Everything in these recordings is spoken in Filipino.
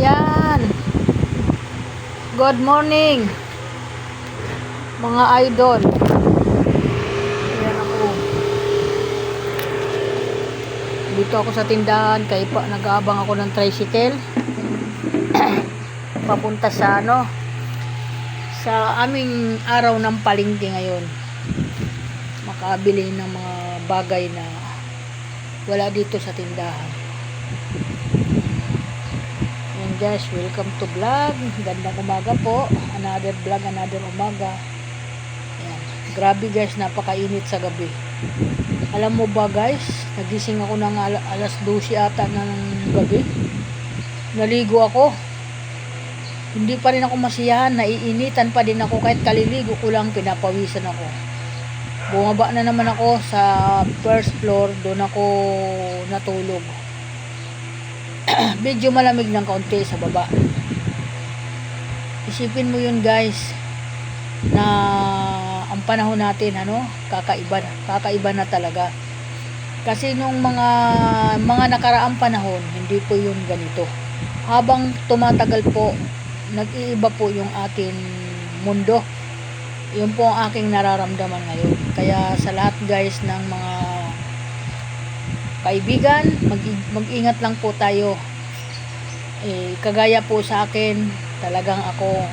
Yan. Good morning, mga idol. Yan ako. Dito ako sa tindahan. Kaya pa nag-aabang ako ng tricycle. Papunta sa sa aming araw ng palengke ngayon. Makabili ng mga bagay na wala dito sa tindahan. Guys, welcome to vlog. Gandang umaga po. Another vlog, another umaga. Ayan. Grabe guys, napakainit sa gabi. Alam mo ba guys, nagising ako ng alas 12 ata ng gabi. Naligo ako. Hindi pa rin ako masiyahan, naiinitan pa din ako kahit kaliligo ko lang, pinapawisan ako. Bumaba na naman ako sa first floor, doon ako natulog. Medyo malamig ng kaunti sa baba. Isipin mo yun guys, na ang panahon natin kakaiba na talaga. Kasi nung mga nakaraang panahon, hindi po yun ganito. Habang tumatagal po, nag-iiba po yung ating mundo. Yun po ang aking nararamdaman ngayon. Kaya sa lahat guys ng mga kaibigan, mag-ingat lang po tayo. Kagaya po sa akin, talagang ako,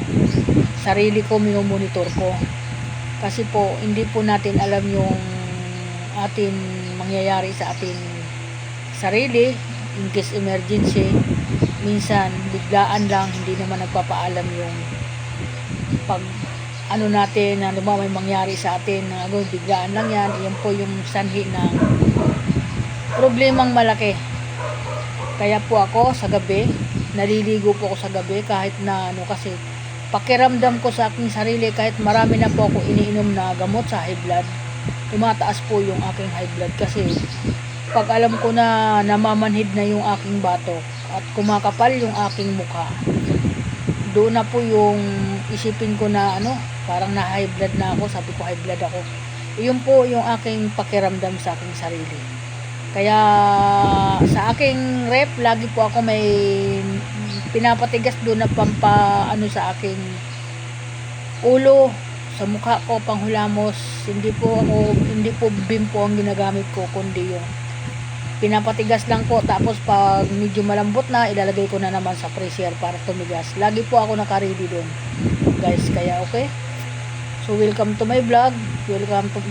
sarili ko minomonitor ko. Kasi po, hindi po natin alam yung atin mangyayari sa atin sarili, in case emergency. Minsan, biglaan lang, hindi naman nagpapaalam yung natin na may mangyari sa atin, biglaan lang yan. Iyan po yung sanhi ng problemang malaki. Kaya po ako sa gabi, naliligo po ako sa gabi kahit na kasi pakiramdam ko sa aking sarili, kahit marami na po ako iniinom na gamot sa high blood, tumataas po yung aking high blood. Kasi pag alam ko na namamanhid na yung aking batok at kumakapal yung aking mukha, doon na po yung isipin ko na parang na high blood na ako. Sabi ko high blood ako. Yun po yung aking pakiramdam sa aking sarili. Kaya sa aking rep, lagi po ako may pinapatigas doon na sa aking ulo, sa mukha ko, panghulamos. Hindi po bimpo ang ginagamit ko, kundi yung pinapatigas lang po. Tapos pag medyo malambot na, ilalagay ko na naman sa freezer para tumigas. Lagi po ako naka-ready doon guys. Kaya okay, so welcome to my vlog. Welcome to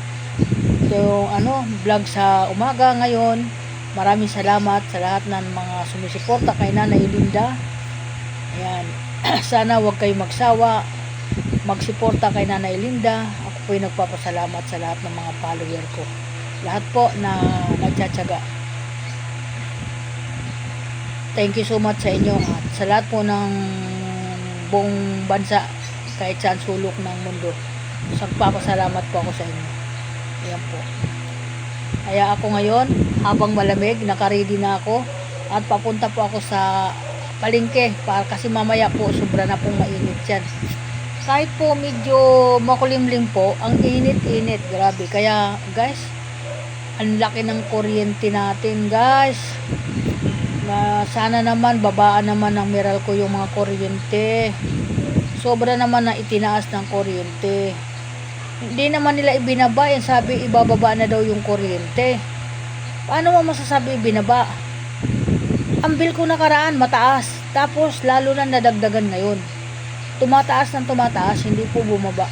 yung vlog sa umaga ngayon. Maraming salamat sa lahat ng mga sumusuporta kay Nanay Linda. Ayan. Sana wag kayo magsawa magsuporta kay Nanay Linda. Ako po yung nagpapasalamat sa lahat ng mga follower ko, lahat po na nagtsatsaga. Thank you so much sa inyo at sa lahat po ng buong bansa, kahit saan sulok ng mundo. Nagpapasalamat po ako sa inyo. Ayan po. Kaya ako ngayon, habang malamig, naka-ready na ako at papunta po ako sa palengke kasi mamaya po sobra na pong mainit yan. Kahit po medyo makulimlim po, ang init-init, grabe. Kaya guys, ang laki ng kuryente natin guys. Sana naman babaan naman ng Meralco yung mga kuryente. Sobra naman na itinaas ng kuryente. Hindi naman nila ibinaba. Sabi ibababa na daw yung kuryente. Paano mo masasabi ibinaba? Ang bill ko nakaraan mataas, tapos lalo na nadagdagan ngayon. Tumataas ng tumataas, hindi po bumaba.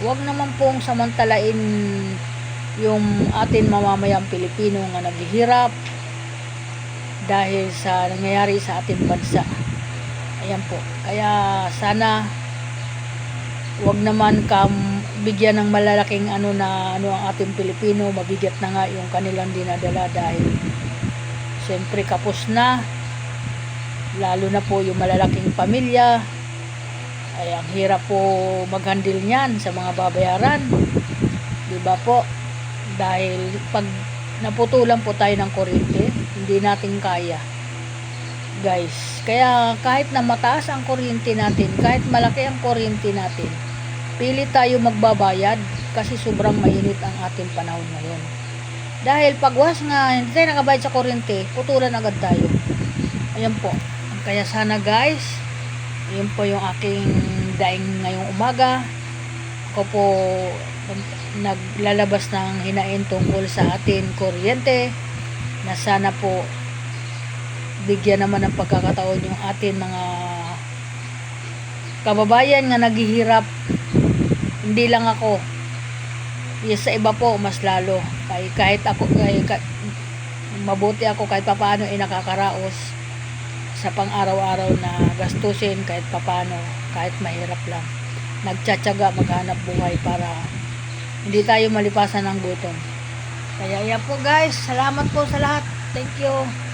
Huwag naman pong samantalain yung atin mamamayang Pilipino nga naghihirap dahil sa nangyayari sa ating bansa. Ayan po. Kaya sana wag naman bigyan ng malalaking ang ating Pilipino. Mabigat na nga yung kanilang dinadala dahil siyempre kapos na, lalo na po yung malalaking pamilya. Ay ang hirap po maghandle niyan sa mga babayaran, diba po? Dahil pag naputulan po tayo ng kuryente, hindi natin kaya guys. Kaya kahit na mataas ang kuryente natin, kahit malaki ang kuryente natin, pilit tayo magbabayad kasi sobrang mainit ang ating panahon ngayon. Dahil pagwas nga hindi tayo nakabayad sa kuryente, putulan agad tayo. Ayan po. Kaya sana guys, yun po yung aking daing ngayong umaga. Ako po naglalabas ng hinain tungkol sa atin kuryente, na sana po bigyan naman ng pagkakataon yung atin mga kababayan nga naghihirap. Hindi lang ako, yes, sa iba po mas lalo. Kahit ako, mabuti ako kahit papaano nakakaraos sa pang-araw-araw na gastusin kahit papaano, kahit mahirap lang. Nagtsatsaga maghanap buhay para hindi tayo malipasan ng gutom. Kaya yan po guys, salamat po sa lahat. Thank you.